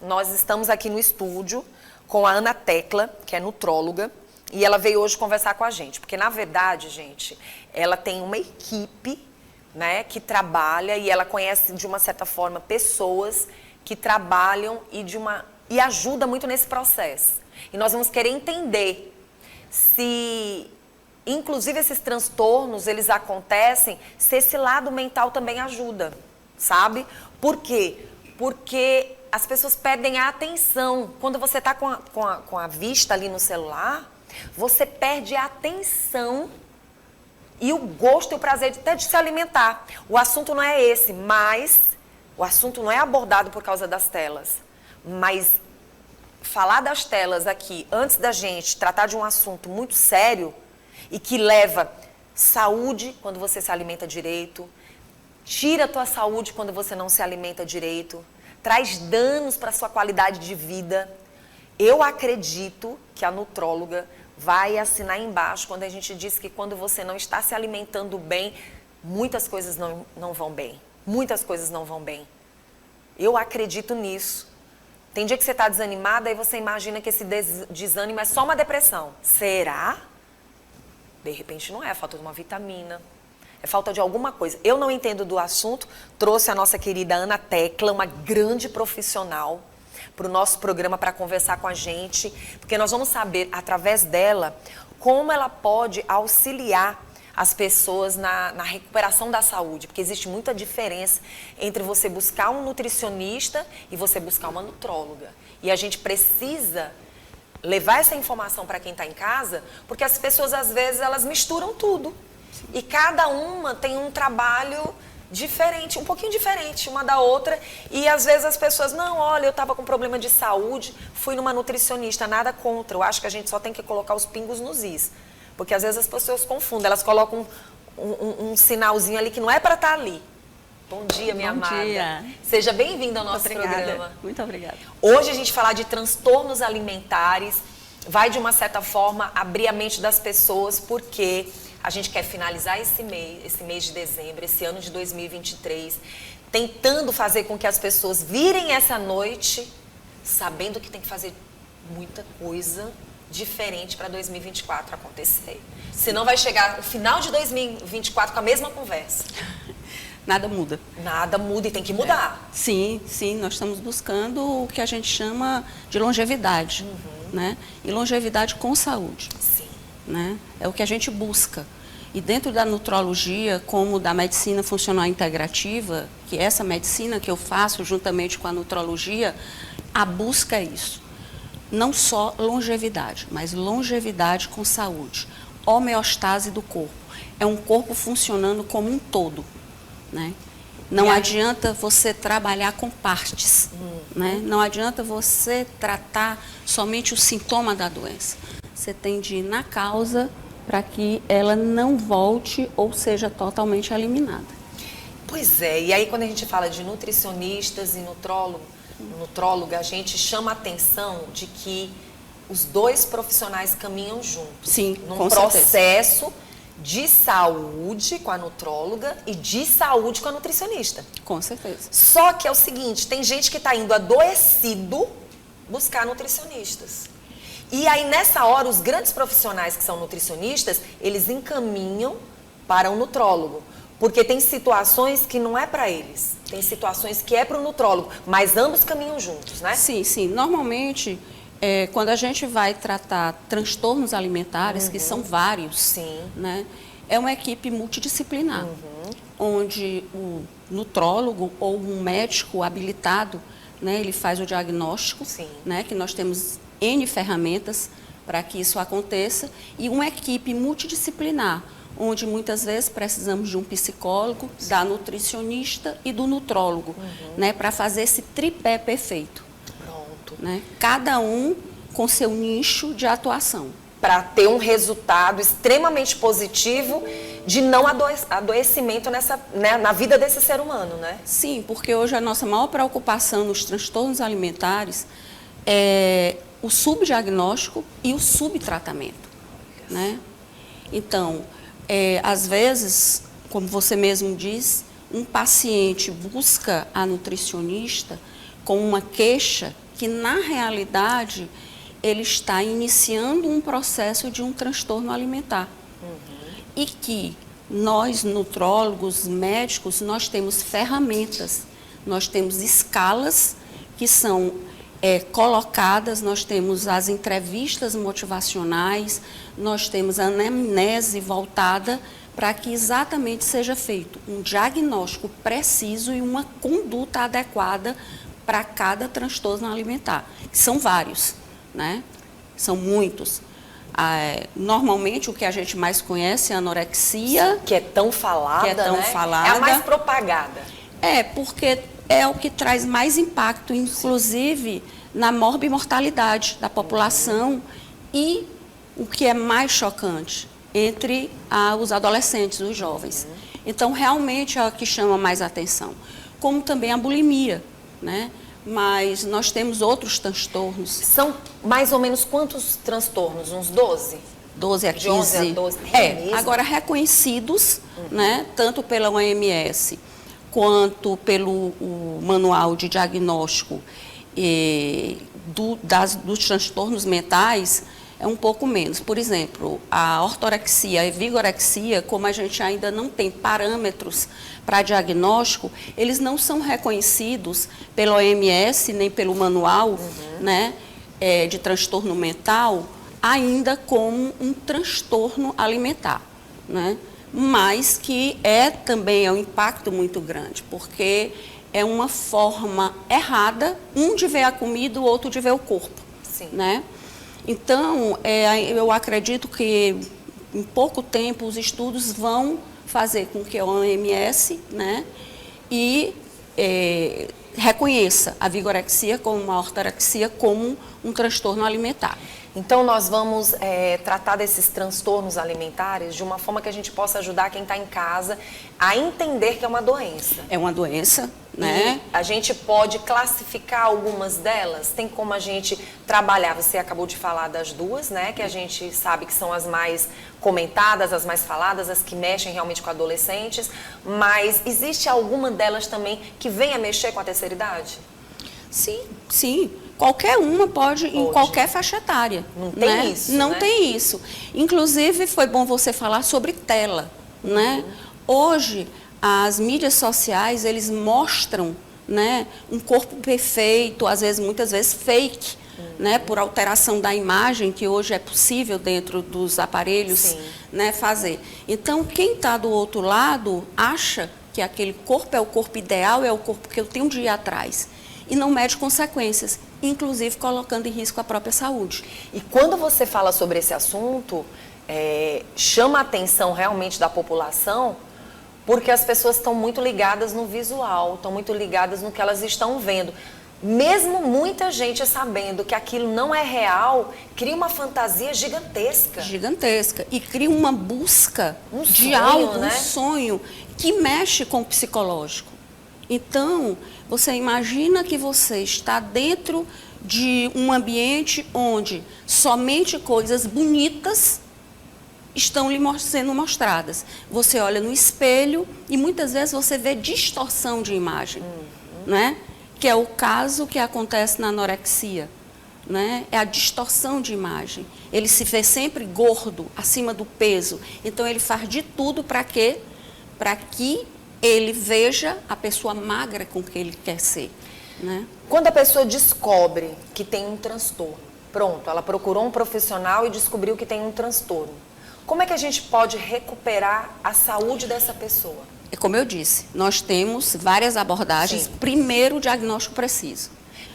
nós estamos aqui no estúdio com a Ana Tecla, que é nutróloga, e ela veio hoje conversar com a gente, porque na verdade, gente, ela tem uma equipe, né, que trabalha e ela conhece de uma certa forma pessoas que trabalham e ajuda muito nesse processo. E nós vamos querer entender se, inclusive, esses transtornos, eles acontecem, se esse lado mental também ajuda, sabe? Por quê? Porque as pessoas perdem a atenção. Quando você está com a vista ali no celular, você perde a atenção e o gosto e o prazer até de se alimentar. O assunto não é esse, mas o assunto não é abordado por causa das telas. Mas falar das telas aqui, antes da gente tratar de um assunto muito sério e que leva saúde quando você se alimenta direito, tira a tua saúde quando você não se alimenta direito, traz danos para a sua qualidade de vida. Eu acredito que a nutróloga vai assinar embaixo quando a gente diz que quando você não está se alimentando bem, muitas coisas não vão bem. Muitas coisas não vão bem. Eu acredito nisso. Tem dia que você está desanimada e você imagina que esse desânimo é só uma depressão. Será? De repente não é, é falta de uma vitamina, é falta de alguma coisa. Eu não entendo do assunto, trouxe a nossa querida Ana Tecla, uma grande profissional, para o nosso programa para conversar com a gente, porque nós vamos saber, através dela, como ela pode auxiliar as pessoas na recuperação da saúde, porque existe muita diferença entre você buscar um nutricionista e você buscar uma nutróloga. E a gente precisa levar essa informação para quem está em casa, porque as pessoas, às vezes, elas misturam tudo. E cada uma tem um trabalho diferente, um pouquinho diferente uma da outra, e às vezes as pessoas, não, olha, eu estava com problema de saúde, fui numa nutricionista, nada contra, eu acho que a gente só tem que colocar os pingos nos is, porque às vezes as pessoas confundem, elas colocam um sinalzinho ali que não é para estar ali. Bom dia, minha amada. Bom dia. Seja bem-vinda ao nosso programa. Muito obrigada. Hoje a gente falar de transtornos alimentares, vai de uma certa forma abrir a mente das pessoas, porque a gente quer finalizar esse mês de dezembro, esse ano de 2023, tentando fazer com que as pessoas virem essa noite sabendo que tem que fazer muita coisa diferente para 2024 acontecer. Senão vai chegar o final de 2024 com a mesma conversa. Nada muda. Nada muda e tem que mudar. Sim, nós estamos buscando o que a gente chama de longevidade, né? E longevidade com saúde. Sim. Né? É o que a gente busca. E dentro da nutrologia, como da medicina funcional integrativa, que é essa medicina que eu faço juntamente com a nutrologia, a busca é isso. Não só longevidade, mas longevidade com saúde. Homeostase do corpo. É um corpo funcionando como um todo. Né? Não adianta você trabalhar com partes. Né? Não adianta você tratar somente o sintoma da doença. Você tem de ir na causa para que ela não volte ou seja totalmente eliminada. Pois é, e aí quando a gente fala de nutricionistas e nutróloga, a gente chama a atenção de que os dois profissionais caminham juntos. Sim, num com processo certeza. De saúde com a nutróloga e de saúde com a nutricionista. Com certeza. Só que é o seguinte, tem gente que está indo adoecido buscar nutricionistas. E aí, nessa hora, os grandes profissionais que são nutricionistas, eles encaminham para um nutrólogo. Porque tem situações que não é para eles. Tem situações que é para o nutrólogo. Mas ambos caminham juntos, né? Sim. Normalmente, quando a gente vai tratar transtornos alimentares, que são vários, Sim. Né, é uma equipe multidisciplinar. Onde o nutrólogo ou um médico habilitado, né, ele faz o diagnóstico, né, que nós temos N ferramentas para que isso aconteça, e uma equipe multidisciplinar, onde muitas vezes precisamos de um psicólogo, da nutricionista e do nutrólogo, né, para fazer esse tripé perfeito. Pronto. Né? Cada um com seu nicho de atuação. Para ter um resultado extremamente positivo de não adoecimento na vida desse ser humano, né? Sim, porque hoje a nossa maior preocupação nos transtornos alimentares é o subdiagnóstico e o subtratamento, né? Então, às vezes, como você mesmo diz, um paciente busca a nutricionista com uma queixa que, na realidade, ele está iniciando um processo de um transtorno alimentar. E que nós, nutrólogos, médicos, nós temos ferramentas, nós temos escalas que são colocadas, nós temos as entrevistas motivacionais, nós temos a anamnese voltada para que exatamente seja feito um diagnóstico preciso e uma conduta adequada para cada transtorno alimentar. São vários, né? São muitos. Normalmente o que a gente mais conhece é a anorexia. Sim, que é tão falada, falada. É a mais propagada. Porque é o que traz mais impacto, inclusive na morbimortalidade da população e o que é mais chocante, entre os adolescentes, os jovens. Então, realmente é o que chama mais atenção. Como também a bulimia, né? Mas nós temos outros transtornos. São mais ou menos quantos transtornos? Uns 12? 12 a 15. De 11 a 12. Agora reconhecidos, né? Tanto pela OMS quanto pelo Manual de Diagnóstico dos transtornos mentais, é um pouco menos. Por exemplo, a ortorexia e vigorexia, como a gente ainda não tem parâmetros para diagnóstico, eles não são reconhecidos pela OMS nem pelo manual, né, de transtorno mental, ainda como um transtorno alimentar, né? Mas que também é um impacto muito grande, porque é uma forma errada, um de ver a comida, o outro de ver o corpo. Sim. Né? Então, eu acredito que em pouco tempo os estudos vão fazer com que a OMS, né, reconheça a vigorexia como a ortorexia como um transtorno alimentar. Então, nós vamos tratar desses transtornos alimentares de uma forma que a gente possa ajudar quem está em casa a entender que é uma doença. É uma doença, né? E a gente pode classificar algumas delas? Tem como a gente trabalhar? Você acabou de falar das duas, né? Que a gente sabe que são as mais comentadas, as mais faladas, as que mexem realmente com adolescentes. Mas existe alguma delas também que venha mexer com a terceira idade? Sim, sim. Qualquer uma pode, em qualquer faixa etária. Não tem, né? Isso, Não, né? tem isso. Inclusive, foi bom você falar sobre tela, né? Hoje, as mídias sociais, eles mostram, né, um corpo perfeito, muitas vezes fake, né, por alteração da imagem, que hoje é possível dentro dos aparelhos, né, fazer. Então, quem está do outro lado acha que aquele corpo é o corpo ideal, é o corpo que eu tenho de ir atrás. E não mede consequências, inclusive colocando em risco a própria saúde. E quando você fala sobre esse assunto, chama a atenção realmente da população, porque as pessoas estão muito ligadas no visual, estão muito ligadas no que elas estão vendo. Mesmo muita gente sabendo que aquilo não é real, cria uma fantasia gigantesca. Gigantesca. E cria uma busca de sonho, algo, né? Um sonho que mexe com o psicológico. Então, você imagina que você está dentro de um ambiente onde somente coisas bonitas estão lhe sendo mostradas. Você olha no espelho e muitas vezes você vê distorção de imagem, né? Que é o caso que acontece na anorexia, né? É a distorção de imagem. Ele se vê sempre gordo, acima do peso. Então, ele faz de tudo para que ele veja a pessoa magra com que ele quer ser, né? Quando a pessoa descobre que tem um transtorno, pronto, ela procurou um profissional e descobriu que tem um transtorno. Como é que a gente pode recuperar a saúde dessa pessoa? Como eu disse, nós temos várias abordagens. Sim. Primeiro, o diagnóstico preciso.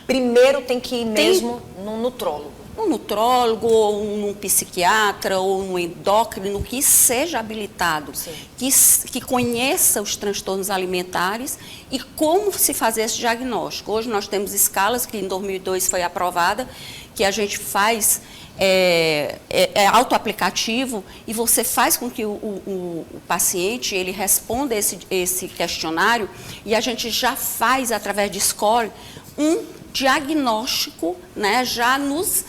Primeiro tem que ir mesmo no nutrólogo. Um nutrólogo, ou um psiquiatra, ou um endócrino que seja habilitado, que conheça os transtornos alimentares e como se fazer esse diagnóstico. Hoje nós temos escalas, que em 2002 foi aprovada, que a gente faz, autoaplicativo, e você faz com que o paciente ele responda esse questionário, e a gente já faz, através de score, um diagnóstico, né, já nos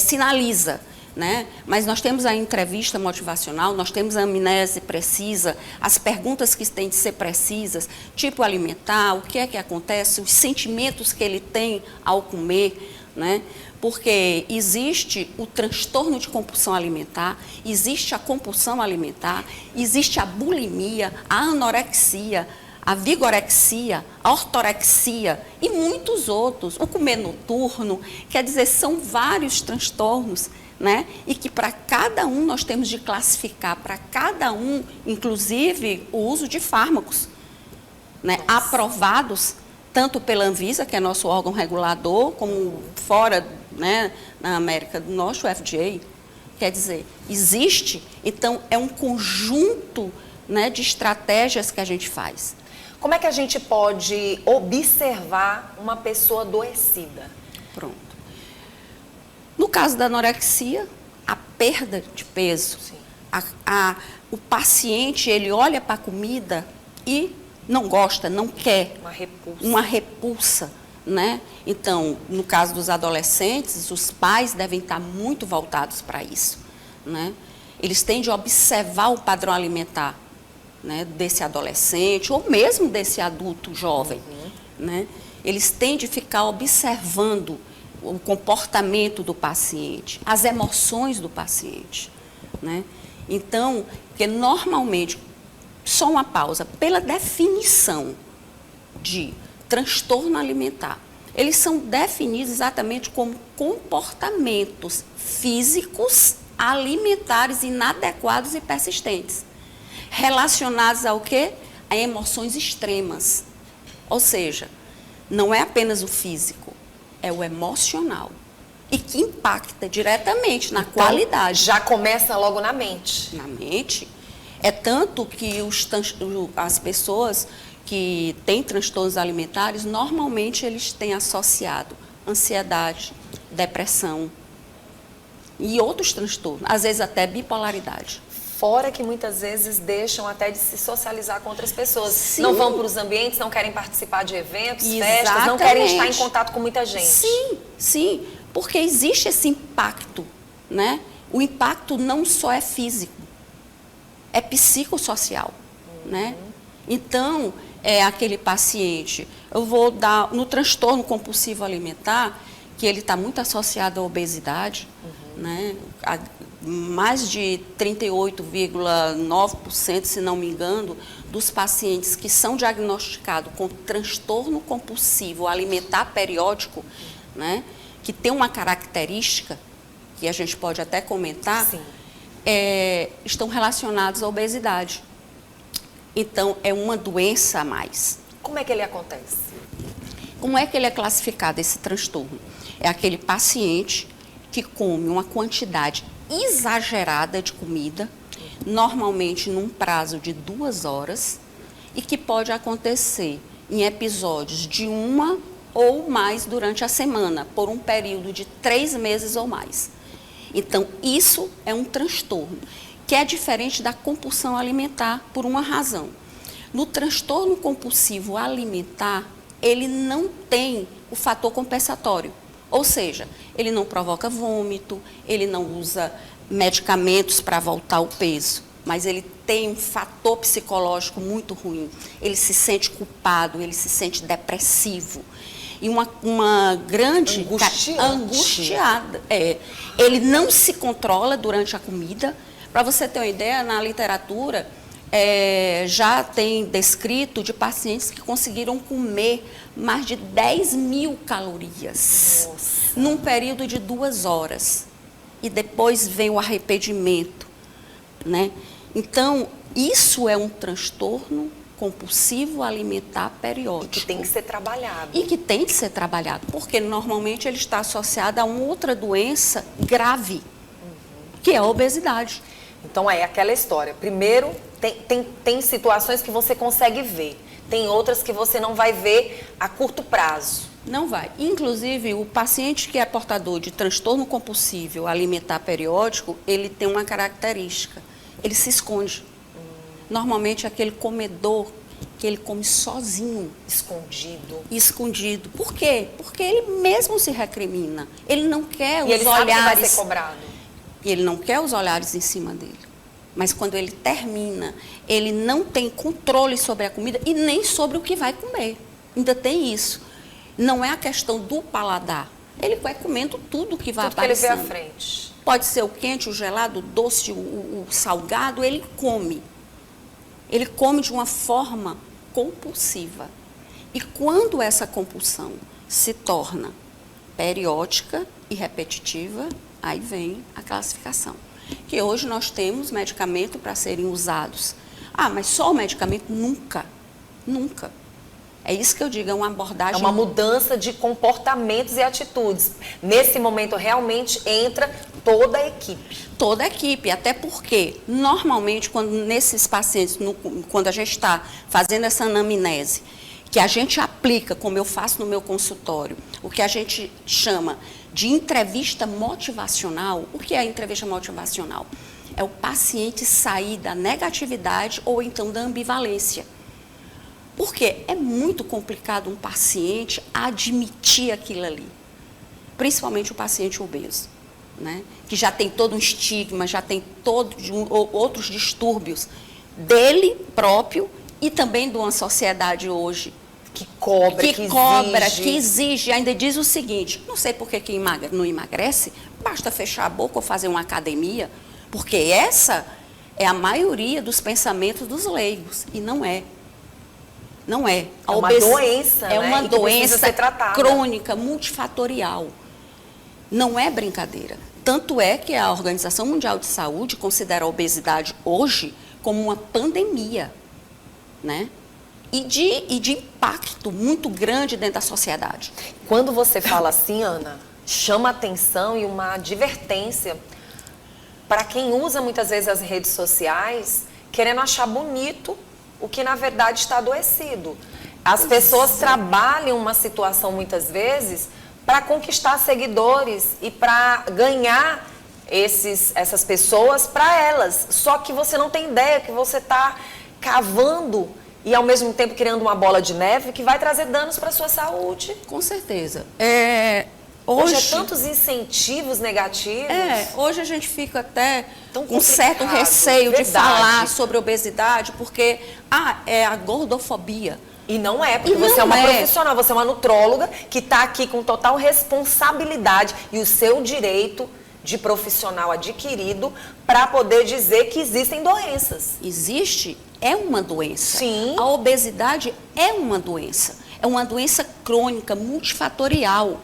sinaliza, né? Mas nós temos a entrevista motivacional, nós temos a amnese precisa, as perguntas que têm de ser precisas, tipo alimentar, o que é que acontece, os sentimentos que ele tem ao comer, né? Porque existe o transtorno de compulsão alimentar, existe a compulsão alimentar, existe a bulimia, a anorexia, a vigorexia, a ortorexia e muitos outros, o comer noturno, quer dizer, são vários transtornos, né? E que para cada um nós temos de classificar, para cada um, inclusive o uso de fármacos, né? Aprovados tanto pela Anvisa, que é nosso órgão regulador, como fora, né, na América do Norte, o FDA. Quer dizer, existe, então é um conjunto, né, de estratégias que a gente faz. Como é que a gente pode observar uma pessoa adoecida? Pronto. No caso da anorexia, a perda de peso. Sim. O paciente, ele olha para a comida e não gosta, não quer. Uma repulsa. Uma repulsa, né? Então, no caso dos adolescentes, os pais devem estar muito voltados para isso, né? Eles têm de observar o padrão alimentar, né, desse adolescente ou mesmo desse adulto jovem, né? Eles têm de ficar observando o comportamento do paciente, as emoções do paciente, né? Então, porque normalmente, só uma pausa, pela definição de transtorno alimentar, eles são definidos exatamente como comportamentos físicos alimentares inadequados e persistentes, relacionados ao quê? A emoções extremas. Ou seja, não é apenas o físico, é o emocional. E que impacta diretamente na qualidade. Já começa logo na mente. Na mente. É tanto que as pessoas que têm transtornos alimentares, normalmente eles têm associado ansiedade, depressão e outros transtornos, às vezes até bipolaridade. Fora que muitas vezes deixam até de se socializar com outras pessoas. Sim. Não vão para os ambientes, não querem participar de eventos, Exatamente. festas, não querem estar em contato com muita gente. Sim, sim, porque existe esse impacto, né? O impacto não só é físico, é psicossocial, né? Então, é aquele paciente, eu vou dar, no transtorno compulsivo alimentar, que ele está muito associado à obesidade, né? Mais de 38,9%, se não me engano, dos pacientes que são diagnosticados com transtorno compulsivo alimentar periódico, né, que tem uma característica, que a gente pode até comentar, estão relacionados à obesidade. Então, é uma doença a mais. Como é que ele acontece? Como é que ele é classificado, esse transtorno? É aquele paciente que come uma quantidade exagerada de comida, normalmente num prazo de 2 horas, e que pode acontecer em episódios de 1 ou mais durante a semana, por um período de 3 meses ou mais. Então, isso é um transtorno, que é diferente da compulsão alimentar por uma razão. No transtorno compulsivo alimentar, ele não tem o fator compensatório. Ou seja, ele não provoca vômito, ele não usa medicamentos para voltar o peso, mas ele tem um fator psicológico muito ruim. Ele se sente culpado, ele se sente depressivo. E uma grande... Angustiada. Ele não se controla durante a comida. Para você ter uma ideia, na literatura... já tem descrito de pacientes que conseguiram comer mais de 10.000 calorias. Nossa. Num período de 2 horas. E depois vem o arrependimento, né? Então, isso é um transtorno compulsivo alimentar periódico. E que tem que ser trabalhado. E que tem que ser trabalhado, porque normalmente ele está associado a uma outra doença grave, que é a obesidade. Então, é aquela história. Primeiro, tem situações que você consegue ver. Tem outras que você não vai ver a curto prazo. Não vai. Inclusive, o paciente que é portador de transtorno compulsivo alimentar periódico, ele tem uma característica. Ele se esconde. Normalmente, é aquele comedor que ele come sozinho. Escondido. Escondido. Por quê? Porque ele mesmo se recrimina. Ele não quer os olhares. E ele sabe que vai ser cobrado. e ele não quer os olhares em cima dele. Mas quando ele termina, ele não tem controle sobre a comida e nem sobre o que vai comer. Ainda tem isso. Não é a questão do paladar. Ele vai comendo tudo que vai aparecendo. Tudo que ele vê à frente. Pode ser o quente, o gelado, o doce, o salgado, ele come. Ele come de uma forma compulsiva. E quando essa compulsão se torna periódica e repetitiva, aí vem a classificação. Que hoje nós temos medicamento para serem usados. Ah, mas só o medicamento? Nunca. Nunca. É isso que eu digo, é uma abordagem... É uma mudança de comportamentos e atitudes. Nesse momento, realmente, entra toda a equipe. Toda a equipe, até porque, normalmente, quando nesses pacientes, quando a gente está fazendo essa anamnese, que a gente aplica, como eu faço no meu consultório, o que a gente chama de entrevista motivacional. O que é a entrevista motivacional? É o paciente sair da negatividade ou então da ambivalência. Porque é muito complicado um paciente admitir aquilo ali, principalmente o paciente obeso, né? Que já tem todo um estigma, já tem outros distúrbios dele próprio e também de uma sociedade hoje que cobra, que exige, ainda diz o seguinte: não sei por que não emagrece, basta fechar a boca ou fazer uma academia, porque essa é a maioria dos pensamentos dos leigos, e não é. Não é. É uma doença, é uma doença crônica, multifatorial. Não é brincadeira. Tanto é que a Organização Mundial de Saúde considera a obesidade hoje como uma pandemia, né? E de impacto muito grande dentro da sociedade. Quando você fala assim, Ana, chama atenção e uma advertência para quem usa muitas vezes as redes sociais, querendo achar bonito o que na verdade está adoecido. As pessoas trabalham uma situação muitas vezes para conquistar seguidores e para ganhar essas pessoas para elas. Só que você não tem ideia que você está cavando e ao mesmo tempo criando uma bola de neve que vai trazer danos para a sua saúde. Com certeza. Hoje é tantos incentivos negativos. Hoje a gente fica até com certo receio de falar sobre obesidade, porque é a gordofobia. E não é, porque você é uma profissional, você é uma nutróloga que está aqui com total responsabilidade e o seu direito de profissional adquirido para poder dizer que existem doenças. Existe, é uma doença. Sim. A obesidade é uma doença. É uma doença crônica, multifatorial.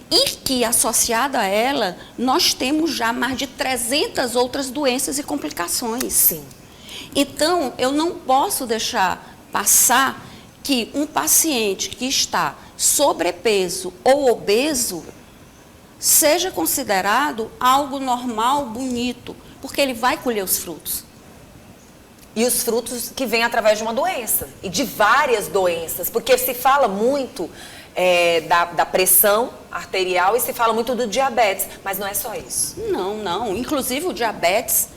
E que, associada a ela, nós temos já mais de 300 outras doenças e complicações. Sim. Então, eu não posso deixar passar que um paciente que está sobrepeso ou obeso seja considerado algo normal, bonito, porque ele vai colher os frutos. E os frutos que vêm através de uma doença, e de várias doenças, porque se fala muito da pressão arterial e se fala muito do diabetes, mas não é só isso. Não. Inclusive o diabetes,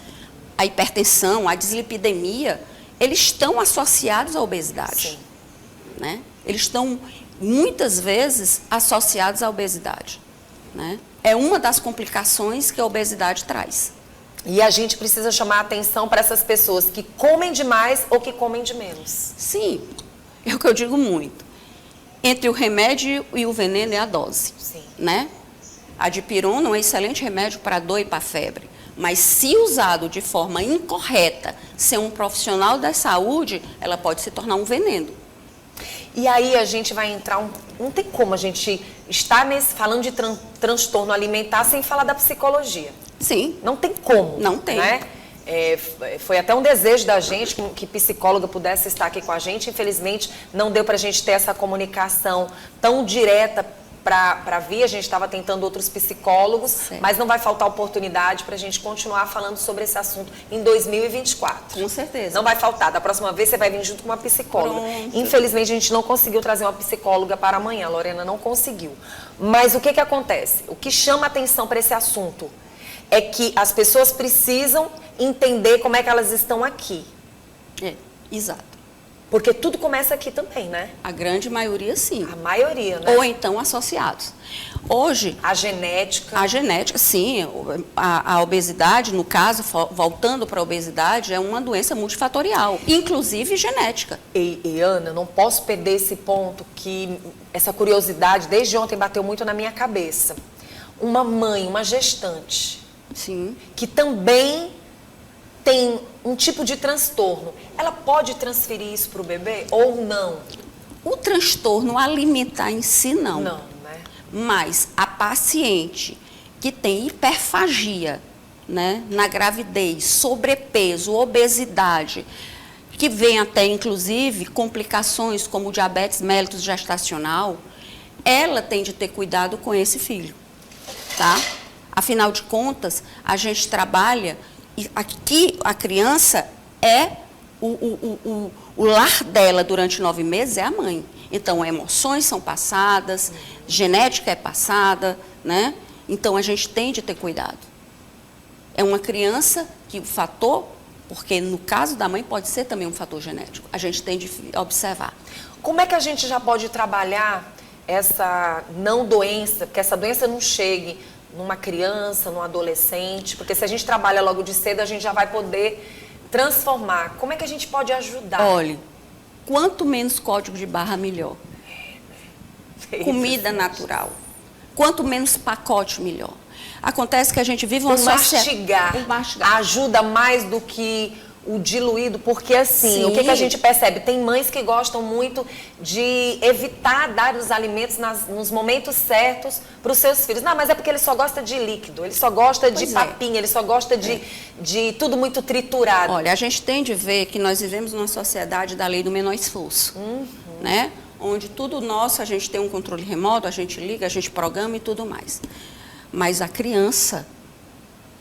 a hipertensão, a dislipidemia, eles estão associados à obesidade. Sim. Né? Eles estão, muitas vezes, associados à obesidade. Né? É uma das complicações que a obesidade traz. E a gente precisa chamar a atenção para essas pessoas que comem demais ou que comem de menos. Sim, é o que eu digo muito. Entre o remédio e o veneno é a dose. Sim. Né? A dipirona é um excelente remédio para a dor e para a febre. Mas se usado de forma incorreta, ser um profissional da saúde, ela pode se tornar um veneno. E aí a gente vai entrar, não tem como a gente estar falando de transtorno alimentar sem falar da psicologia. Sim. Não tem como. Não tem. Né? Foi até um desejo da gente que psicóloga pudesse estar aqui com a gente. Infelizmente, não deu para a gente ter essa comunicação tão direta para vir. A gente estava tentando outros psicólogos, certo. Mas não vai faltar oportunidade para a gente continuar falando sobre esse assunto em 2024. Com certeza. Não vai faltar. Da próxima vez você vai vir junto com uma psicóloga. Pronto. Infelizmente, a gente não conseguiu trazer uma psicóloga para amanhã. A Lorena não conseguiu. Mas o que acontece? O que chama atenção para esse assunto é que as pessoas precisam entender como é que elas estão aqui. Exato. Porque tudo começa aqui também, né? A grande maioria, sim. A maioria, né? Ou então associados. Hoje... A genética. A genética, sim. A obesidade, no caso, voltando para a obesidade, é uma doença multifatorial, inclusive genética. E Ana, não posso perder esse ponto, que essa curiosidade desde ontem bateu muito na minha cabeça. Uma mãe, uma gestante, sim, que também tem um tipo de transtorno, ela pode transferir isso para o bebê ou não? O transtorno alimentar em si, não. Não, né? Mas a paciente que tem hiperfagia, né, na gravidez, sobrepeso, obesidade, que vem até, inclusive, complicações como diabetes mellitus gestacional, ela tem de ter cuidado com esse filho, tá? Afinal de contas, a gente trabalha... E aqui a criança é o lar dela durante 9 meses é a mãe. Então, emoções são passadas, genética é passada, né? Então, a gente tem de ter cuidado. É uma criança que o fator, porque no caso da mãe pode ser também um fator genético, a gente tem de observar. Como é que a gente já pode trabalhar essa não doença, que essa doença não chegue numa criança, num adolescente, porque se a gente trabalha logo de cedo, a gente já vai poder transformar. Como é que a gente pode ajudar? Olha, quanto menos código de barra, melhor. Comida natural. Quanto menos pacote, melhor. Acontece que a gente vive uma sociedade... Mastigar ajuda mais do que o diluído, porque assim, o que a gente percebe? Tem mães que gostam muito de evitar dar os alimentos nos momentos certos para os seus filhos. Não, mas é porque ele só gosta de líquido, ele só gosta de papinha, ele só gosta de tudo muito triturado. Olha, a gente tem de ver que nós vivemos numa sociedade da lei do menor esforço, né? Onde tudo nosso, a gente tem um controle remoto, a gente liga, a gente programa e tudo mais. Mas a criança,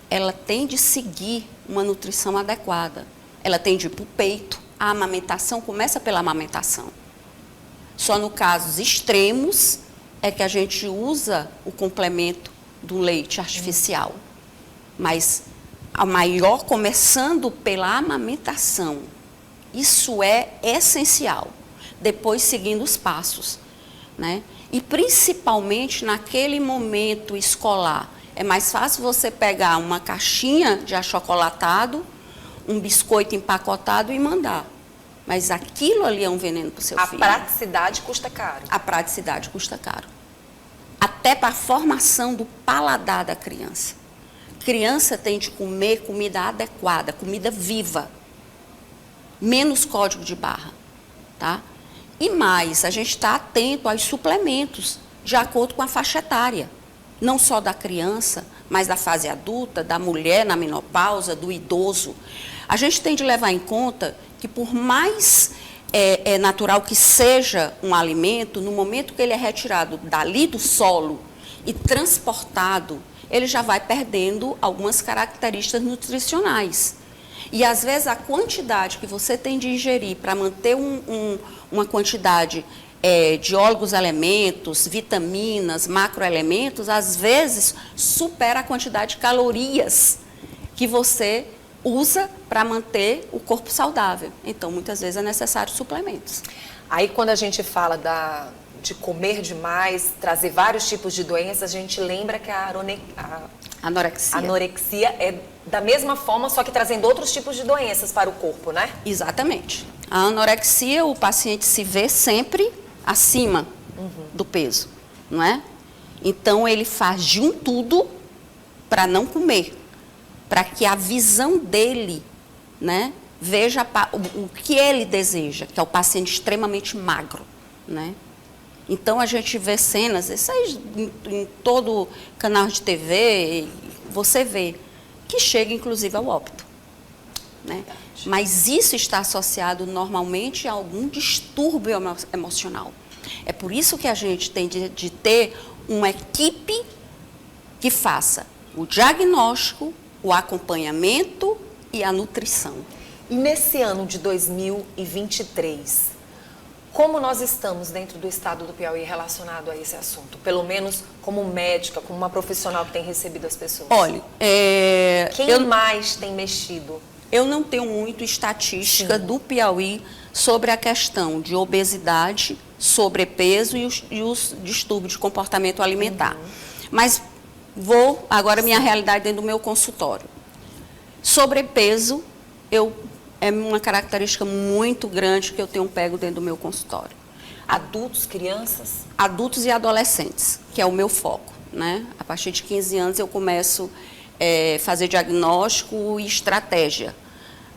ela tem de seguir uma nutrição adequada. Ela tem de ir para o peito. A amamentação começa pela amamentação. Só no casos extremos é que a gente usa o complemento do leite artificial. Mas a maior começando pela amamentação. Isso é essencial. Depois seguindo os passos, né? E principalmente naquele momento escolar. É mais fácil você pegar uma caixinha de achocolatado, um biscoito empacotado e mandar. Mas aquilo ali é um veneno para o seu filho. A praticidade custa caro. A praticidade custa caro. Até para a formação do paladar da criança. Criança tem de comer comida adequada, comida viva. Menos código de barra, tá? E mais, a gente está atento aos suplementos, de acordo com a faixa etária. Não só da criança, mas da fase adulta, da mulher na menopausa, do idoso. A gente tem de levar em conta que por mais natural que seja um alimento, no momento que ele é retirado dali do solo e transportado, ele já vai perdendo algumas características nutricionais. E às vezes a quantidade que você tem de ingerir para manter uma quantidade de elementos, vitaminas, macroelementos, às vezes supera a quantidade de calorias que você usa para manter o corpo saudável. Então, muitas vezes é necessário suplementos. Aí, quando a gente fala de comer demais, trazer vários tipos de doenças, a gente lembra que a anorexia é da mesma forma, só que trazendo outros tipos de doenças para o corpo, né? Exatamente. A anorexia, o paciente se vê sempre acima do peso, não é? Então, ele faz de um tudo para não comer, para que a visão dele, né, veja o que ele deseja, que é o paciente extremamente magro, né? Então, a gente vê cenas, isso aí em todo canal de TV, você vê, que chega inclusive ao óbito, né? Mas isso está associado normalmente a algum distúrbio emocional. É por isso que a gente tem de ter uma equipe que faça o diagnóstico, o acompanhamento e a nutrição. E nesse ano de 2023, como nós estamos dentro do estado do Piauí relacionado a esse assunto? Pelo menos como médica, como uma profissional que tem recebido as pessoas. Olha, quem mais tem mexido? Eu não tenho muito estatística do Piauí sobre a questão de obesidade, sobrepeso e os distúrbios de comportamento alimentar. Mas vou agora minha realidade dentro do meu consultório. Sobrepeso é uma característica muito grande que eu tenho pego dentro do meu consultório. Adultos, crianças? Adultos e adolescentes, que é o meu foco, né? A partir de 15 anos eu começo a fazer diagnóstico e estratégia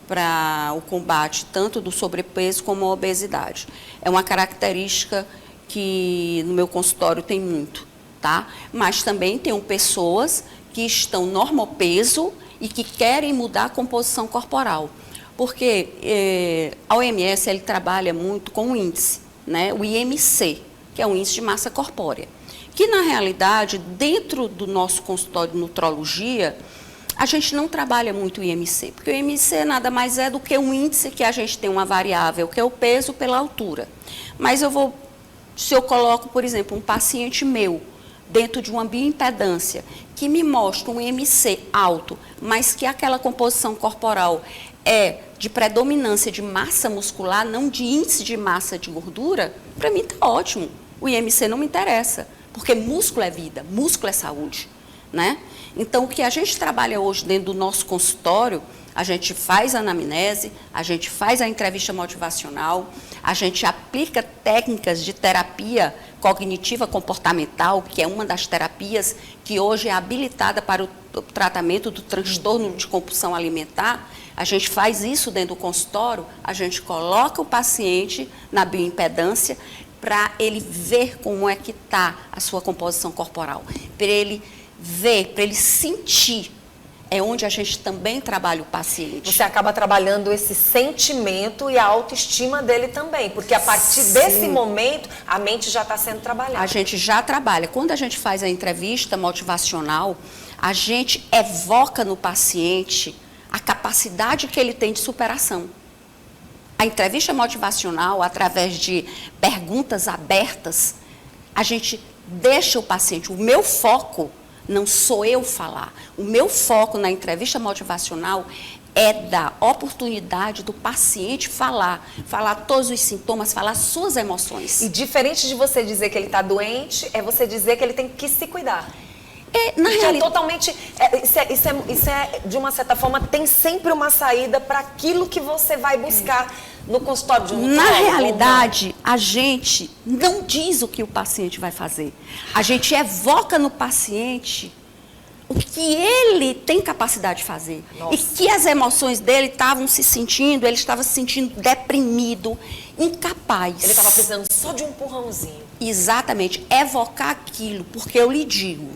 para o combate tanto do sobrepeso como a obesidade. É uma característica que no meu consultório tem muito, tá? Mas também tem pessoas que estão normopeso e que querem mudar a composição corporal. Porque a OMS ele trabalha muito com o índice, né? O IMC, que é o índice de massa corpórea. Que, na realidade, dentro do nosso consultório de nutrologia, a gente não trabalha muito o IMC, porque o IMC nada mais é do que um índice que a gente tem uma variável, que é o peso pela altura. Mas se eu coloco, por exemplo, um paciente meu, dentro de uma bioimpedância, que me mostra um IMC alto, mas que aquela composição corporal é de predominância de massa muscular, não de índice de massa de gordura, para mim está ótimo. O IMC não me interessa, porque músculo é vida, músculo é saúde, né? Então, o que a gente trabalha hoje dentro do nosso consultório, a gente faz a anamnese, a gente faz a entrevista motivacional, a gente aplica técnicas de terapia cognitiva comportamental, que é uma das terapias que hoje é habilitada para o tratamento do transtorno de compulsão alimentar. A gente faz isso dentro do consultório, a gente coloca o paciente na bioimpedância para ele ver como é que está a sua composição corporal, para ele ver, para ele sentir. É onde a gente também trabalha o paciente. Você acaba trabalhando esse sentimento e a autoestima dele também, porque a partir desse momento a mente já está sendo trabalhada. A gente já trabalha. Quando a gente faz a entrevista motivacional, a gente evoca no paciente a capacidade que ele tem de superação. A entrevista motivacional, através de perguntas abertas, a gente deixa o paciente, o meu foco não sou eu falar. O meu foco na entrevista motivacional é dar oportunidade do paciente falar todos os sintomas, falar suas emoções. E diferente de você dizer que ele está doente, é você dizer que ele tem que se cuidar. Na realidade, totalmente, isso é, de uma certa forma, tem sempre uma saída para aquilo que você vai buscar no consultório de um nutrólogo. Na realidade, a gente não diz o que o paciente vai fazer. A gente evoca no paciente o que ele tem capacidade de fazer. Nossa. E que as emoções dele estavam se sentindo, ele estava se sentindo deprimido, incapaz. Ele estava precisando só de um empurrãozinho. Exatamente, evocar aquilo, porque eu lhe digo,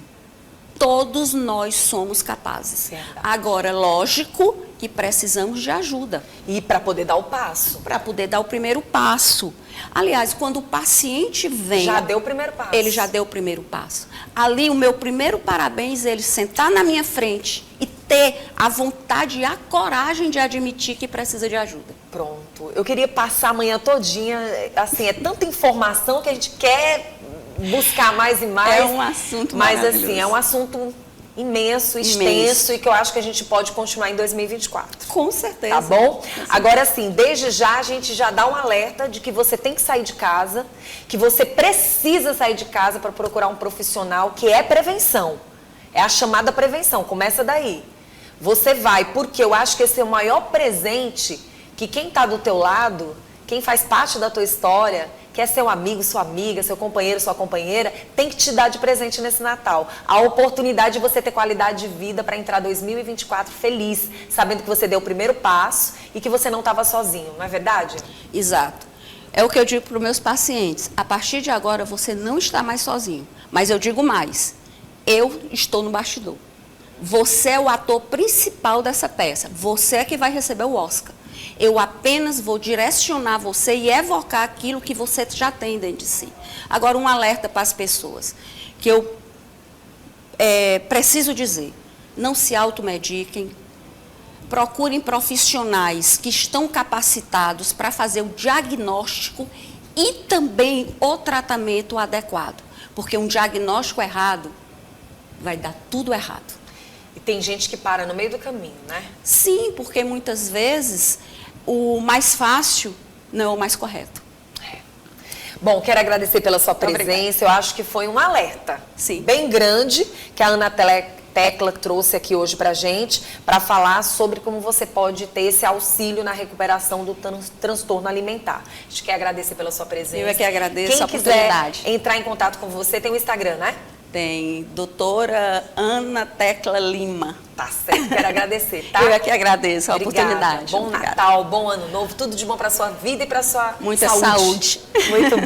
todos nós somos capazes. Verdade. Agora, lógico que precisamos de ajuda. E para poder dar o passo. Para poder dar o primeiro passo. Aliás, quando o paciente vem... Já deu o primeiro passo. Ele já deu o primeiro passo. Ali, o meu primeiro parabéns é ele sentar na minha frente e ter a vontade e a coragem de admitir que precisa de ajuda. Pronto. Eu queria passar a manhã todinha, assim, é tanta informação que a gente quer buscar mais e mais. É um assunto maravilhoso. Mas, assim, é um assunto imenso, extenso e que eu acho que a gente pode continuar em 2024. Com certeza. Tá bom? Agora, assim, desde já a gente já dá um alerta de que você tem que sair de casa, que você precisa sair de casa para procurar um profissional, que é prevenção. É a chamada prevenção, começa daí. Você vai, porque eu acho que esse é o maior presente que quem está do teu lado, quem faz parte da tua história, quer ser um amigo, sua amiga, seu companheiro, sua companheira, tem que te dar de presente nesse Natal. A oportunidade de você ter qualidade de vida para entrar 2024 feliz, sabendo que você deu o primeiro passo e que você não estava sozinho, não é verdade? Exato. É o que eu digo para os meus pacientes. A partir de agora, você não está mais sozinho. Mas eu digo mais, eu estou no bastidor. Você é o ator principal dessa peça. Você é que vai receber o Oscar. Eu apenas vou direcionar você e evocar aquilo que você já tem dentro de si. Agora, um alerta para as pessoas, que eu preciso dizer, não se automediquem, procurem profissionais que estão capacitados para fazer o diagnóstico e também o tratamento adequado, porque um diagnóstico errado vai dar tudo errado. E tem gente que para no meio do caminho, né? Sim, porque muitas vezes o mais fácil não é o mais correto. Bom, quero agradecer pela sua presença. Obrigada. Eu acho que foi um alerta Sim. bem grande que a Ana Tecla trouxe aqui hoje pra gente, para falar sobre como você pode ter esse auxílio na recuperação do transtorno alimentar. A gente quer agradecer pela sua presença. Eu é que agradeço a Quem oportunidade. quiser entrar em contato com você, tem o Instagram, né? Tem doutora Ana Tecla Lima. Tá certo, quero agradecer, tá? Eu é que agradeço a Obrigada. oportunidade. Bom Obrigada. Natal, bom Ano Novo, tudo de bom para sua vida e para sua Muita saúde. Muito bom.